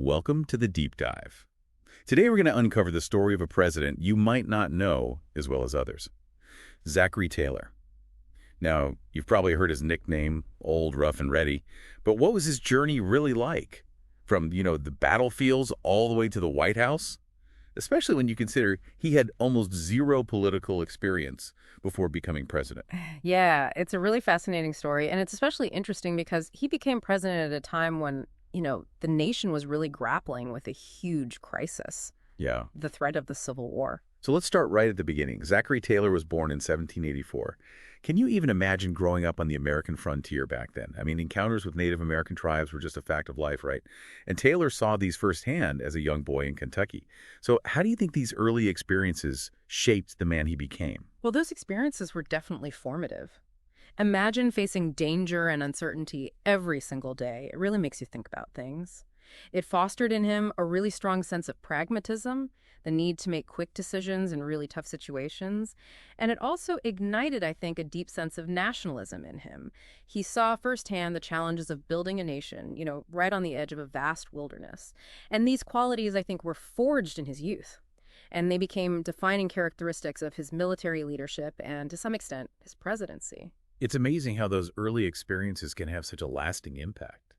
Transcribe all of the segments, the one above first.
Welcome to the Deep Dive. Today we're going to uncover the story of a president you might not know as well as others. Zachary Taylor. Now, you've probably heard his nickname, Old Rough and Ready, but what was his journey really like? From, the battlefields all the way to the White House? Especially when you consider he had almost zero political experience before becoming president. Yeah, it's a really fascinating story. And it's especially interesting because he became president at a time when, the nation was really grappling with a huge crisis, Yeah. the threat of the Civil War. So let's start right at the beginning. Zachary Taylor was born in 1784. Can you even imagine growing up on the American frontier back then? I mean, encounters with Native American tribes were just a fact of life, right? And Taylor saw these firsthand as a young boy in Kentucky. So how do you think these early experiences shaped the man he became? Well, those experiences were definitely formative. Imagine facing danger and uncertainty every single day. It really makes you think about things. It fostered in him a really strong sense of pragmatism, the need to make quick decisions in really tough situations. And it also ignited, I think, a deep sense of nationalism in him. He saw firsthand the challenges of building a nation, right on the edge of a vast wilderness. And these qualities, I think, were forged in his youth. And they became defining characteristics of his military leadership and, to some extent, his presidency. It's amazing how those early experiences can have such a lasting impact.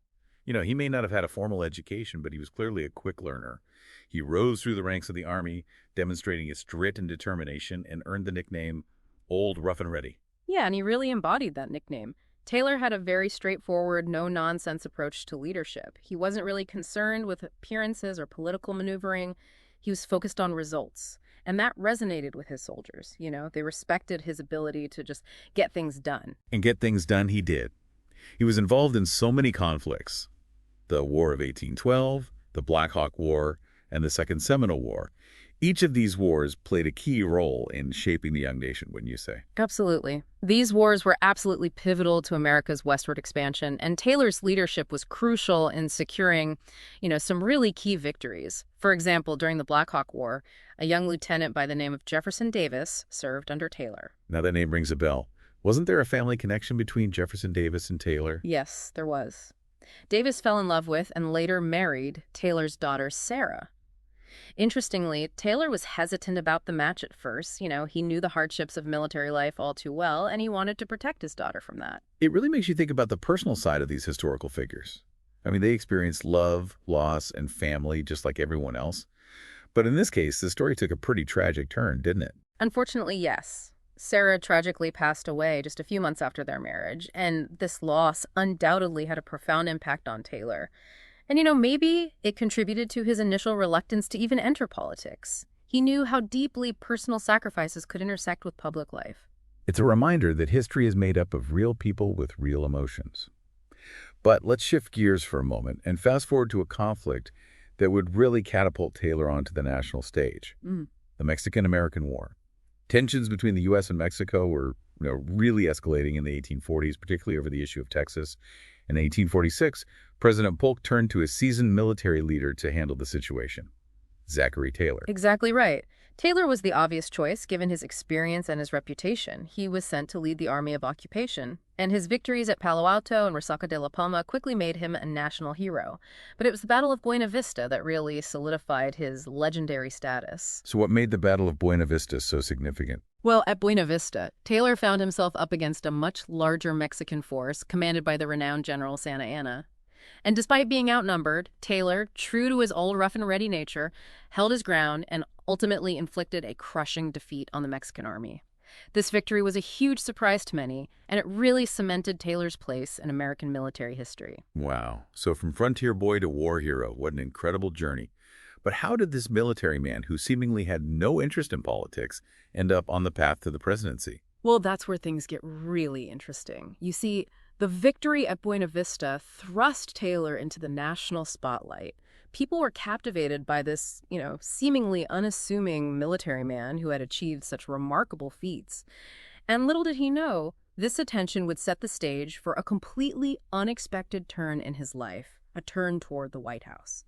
He may not have had a formal education, but he was clearly a quick learner. He rose through the ranks of the Army, demonstrating his grit and determination, and earned the nickname Old Rough and Ready. Yeah, and he really embodied that nickname. Taylor had a very straightforward, no-nonsense approach to leadership. He wasn't really concerned with appearances or political maneuvering. He was focused on results. And that resonated with his soldiers. They respected his ability to just get things done. And get things done he did. He was involved in so many conflicts. The War of 1812, the Black Hawk War, and the Second Seminole War. Each of these wars played a key role in shaping the young nation, wouldn't you say? Absolutely. These wars were absolutely pivotal to America's westward expansion, and Taylor's leadership was crucial in securing, some really key victories. For example, during the Black Hawk War, a young lieutenant by the name of Jefferson Davis served under Taylor. Now that name rings a bell. Wasn't there a family connection between Jefferson Davis and Taylor? Yes, there was. Davis fell in love with and later married Taylor's daughter, Sarah. Interestingly, Taylor was hesitant about the match at first. He knew the hardships of military life all too well, and he wanted to protect his daughter from that. It really makes you think about the personal side of these historical figures. I mean, they experienced love, loss, and family just like everyone else. But in this case, the story took a pretty tragic turn, didn't it? Unfortunately, yes. Sarah tragically passed away just a few months after their marriage, and this loss undoubtedly had a profound impact on Taylor. And, maybe it contributed to his initial reluctance to even enter politics. He knew how deeply personal sacrifices could intersect with public life. It's a reminder that history is made up of real people with real emotions. But let's shift gears for a moment and fast forward to a conflict that would really catapult Taylor onto the national stage, the Mexican-American War. Tensions between the U.S. and Mexico were really escalating in the 1840s, particularly over the issue of Texas. In 1846, President Polk turned to a seasoned military leader to handle the situation, Zachary Taylor. Exactly right. Taylor was the obvious choice, given his experience and his reputation. He was sent to lead the Army of Occupation, and his victories at Palo Alto and Resaca de la Palma quickly made him a national hero. But it was the Battle of Buena Vista that really solidified his legendary status. So what made the Battle of Buena Vista so significant? Well, at Buena Vista, Taylor found himself up against a much larger Mexican force commanded by the renowned General Santa Anna. And despite being outnumbered, Taylor, true to his old rough-and-ready nature, held his ground and ultimately inflicted a crushing defeat on the Mexican army. This victory was a huge surprise to many, and it really cemented Taylor's place in American military history. Wow. So from frontier boy to war hero, what an incredible journey. But how did this military man, who seemingly had no interest in politics, end up on the path to the presidency? Well, that's where things get really interesting. You see, the victory at Buena Vista thrust Taylor into the national spotlight. People were captivated by this, seemingly unassuming military man who had achieved such remarkable feats. And little did he know, this attention would set the stage for a completely unexpected turn in his life, a turn toward the White House.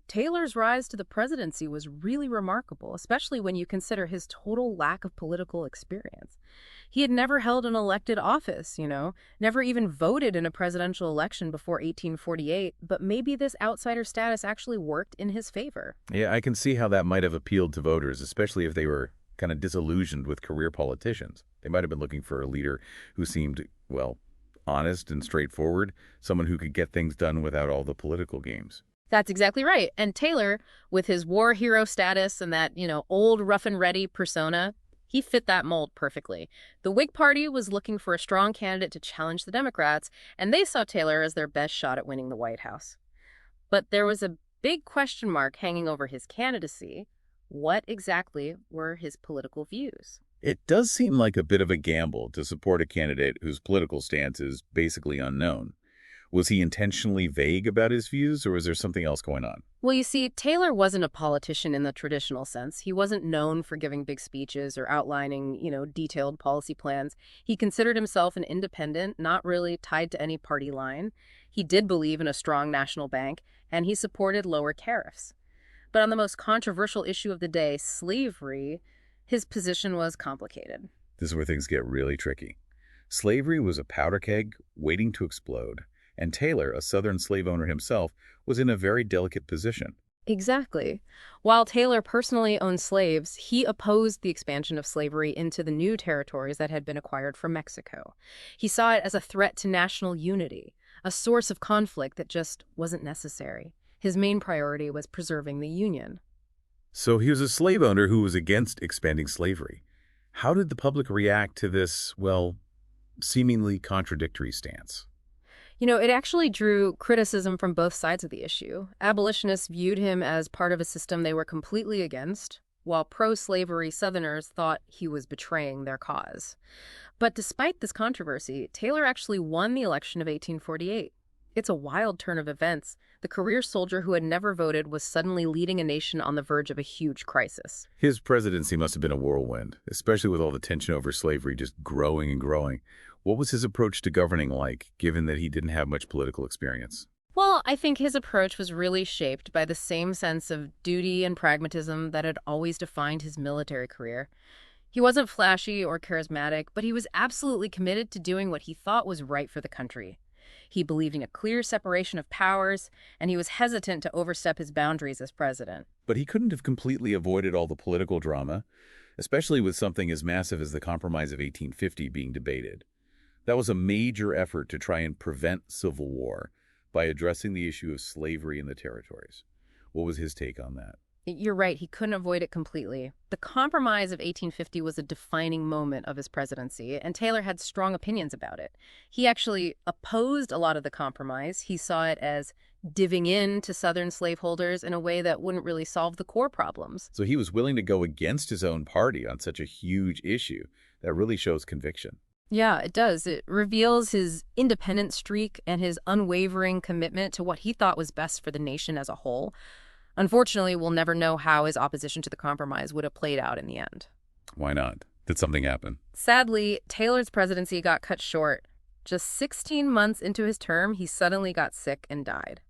Taylor's rise to the presidency was really remarkable, especially when you consider his total lack of political experience. He had never held an elected office, never even voted in a presidential election before 1848, but maybe this outsider status actually worked in his favor. Yeah, I can see how that might have appealed to voters, especially if they were kind of disillusioned with career politicians. They might have been looking for a leader who seemed, well, honest and straightforward, someone who could get things done without all the political games. That's exactly right. And Taylor, with his war hero status and that, old rough and ready persona, he fit that mold perfectly. The Whig Party was looking for a strong candidate to challenge the Democrats, and they saw Taylor as their best shot at winning the White House. But there was a big question mark hanging over his candidacy. What exactly were his political views? It does seem like a bit of a gamble to support a candidate whose political stance is basically unknown. Was he intentionally vague about his views, or was there something else going on? Well, you see, Taylor wasn't a politician in the traditional sense. He wasn't known for giving big speeches or outlining, detailed policy plans. He considered himself an independent, not really tied to any party line. He did believe in a strong national bank, and he supported lower tariffs. But on the most controversial issue of the day, slavery, his position was complicated. This is where things get really tricky. Slavery was a powder keg waiting to explode, and Taylor, a Southern slave owner himself, was in a very delicate position. Exactly. While Taylor personally owned slaves, he opposed the expansion of slavery into the new territories that had been acquired from Mexico. He saw it as a threat to national unity, a source of conflict that just wasn't necessary. His main priority was preserving the Union. So he was a slave owner who was against expanding slavery. How did the public react to this, well, seemingly contradictory stance? It actually drew criticism from both sides of the issue. Abolitionists viewed him as part of a system they were completely against, while pro-slavery Southerners thought he was betraying their cause. But despite this controversy, Taylor actually won the election of 1848. It's a wild turn of events. The career soldier who had never voted was suddenly leading a nation on the verge of a huge crisis. His presidency must have been a whirlwind, especially with all the tension over slavery just growing and growing. What was his approach to governing like, given that he didn't have much political experience? Well, I think his approach was really shaped by the same sense of duty and pragmatism that had always defined his military career. He wasn't flashy or charismatic, but he was absolutely committed to doing what he thought was right for the country. He believed in a clear separation of powers, and he was hesitant to overstep his boundaries as president. But he couldn't have completely avoided all the political drama, especially with something as massive as the Compromise of 1850 being debated. That was a major effort to try and prevent civil war by addressing the issue of slavery in the territories. What was his take on that? You're right, he couldn't avoid it completely. The Compromise of 1850 was a defining moment of his presidency, and Taylor had strong opinions about it. He actually opposed a lot of the compromise. He saw it as divvying in to Southern slaveholders in a way that wouldn't really solve the core problems. So he was willing to go against his own party on such a huge issue. That really shows conviction. Yeah, it does. It reveals his independent streak and his unwavering commitment to what he thought was best for the nation as a whole. Unfortunately, we'll never know how his opposition to the compromise would have played out in the end. Why not? Did something happen? Sadly, Taylor's presidency got cut short. Just 16 months into his term, he suddenly got sick and died.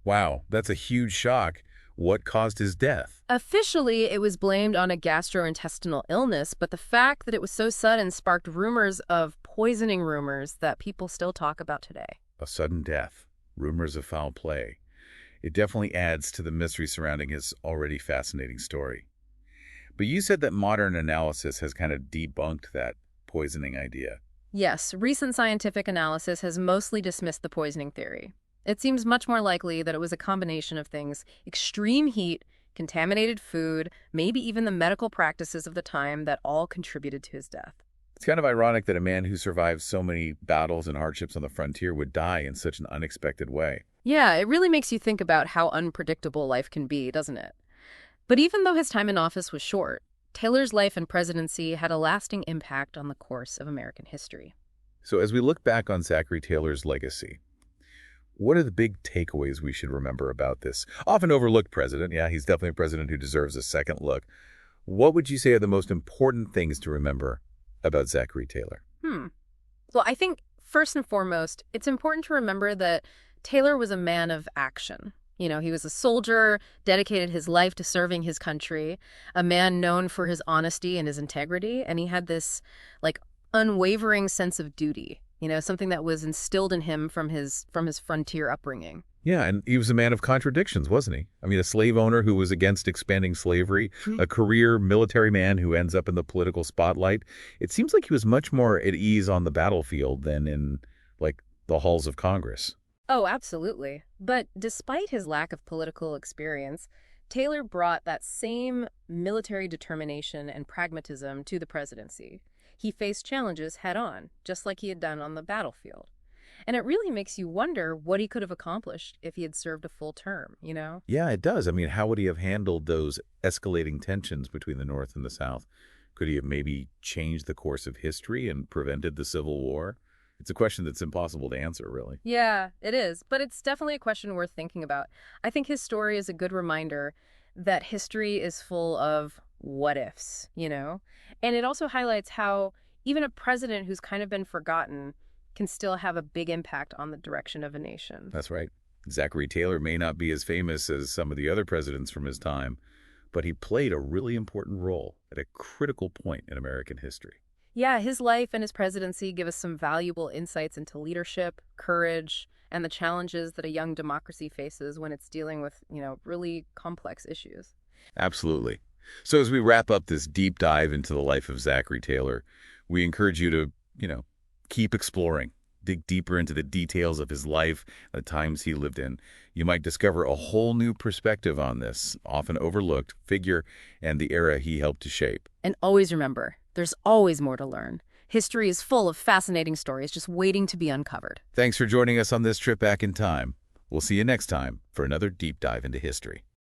Wow, that's a huge shock. What caused his death? Officially, it was blamed on a gastrointestinal illness, but the fact that it was so sudden sparked rumors of poisoning rumors that people still talk about today. A sudden death. Rumors of foul play. It definitely adds to the mystery surrounding his already fascinating story. But you said that modern analysis has kind of debunked that poisoning idea. Yes, recent scientific analysis has mostly dismissed the poisoning theory. It seems much more likely that it was a combination of things: extreme heat, contaminated food, maybe even the medical practices of the time that all contributed to his death. It's kind of ironic that a man who survived so many battles and hardships on the frontier would die in such an unexpected way. Yeah, it really makes you think about how unpredictable life can be, doesn't it? But even though his time in office was short, Taylor's life and presidency had a lasting impact on the course of American history. So as we look back on Zachary Taylor's legacy, what are the big takeaways we should remember about this often overlooked president? Yeah, he's definitely a president who deserves a second look. What would you say are the most important things to remember about Zachary Taylor? Well, I think first and foremost, it's important to remember that Taylor was a man of action. He was a soldier, dedicated his life to serving his country, a man known for his honesty and his integrity, and he had this, like, unwavering sense of duty, something that was instilled in him from his frontier upbringing. Yeah, and he was a man of contradictions, wasn't he? I mean, a slave owner who was against expanding slavery, a career military man who ends up in the political spotlight. It seems like he was much more at ease on the battlefield than in, like, the halls of Congress. Oh, absolutely. But despite his lack of political experience, Taylor brought that same military determination and pragmatism to the presidency. He faced challenges head on, just like he had done on the battlefield. And it really makes you wonder what he could have accomplished if he had served a full term? Yeah, it does. I mean, how would he have handled those escalating tensions between the North and the South? Could he have maybe changed the course of history and prevented the Civil War? It's a question that's impossible to answer, really. Yeah, it is. But it's definitely a question worth thinking about. I think his story is a good reminder that history is full of what ifs? And it also highlights how even a president who's kind of been forgotten can still have a big impact on the direction of a nation. That's right. Zachary Taylor may not be as famous as some of the other presidents from his time, but he played a really important role at a critical point in American history. Yeah, his life and his presidency give us some valuable insights into leadership, courage, and the challenges that a young democracy faces when it's dealing with really complex issues. Absolutely. So as we wrap up this deep dive into the life of Zachary Taylor, we encourage you to keep exploring, dig deeper into the details of his life, the times he lived in. You might discover a whole new perspective on this, often overlooked, figure and the era he helped to shape. And always remember, there's always more to learn. History is full of fascinating stories just waiting to be uncovered. Thanks for joining us on this trip back in time. We'll see you next time for another deep dive into history.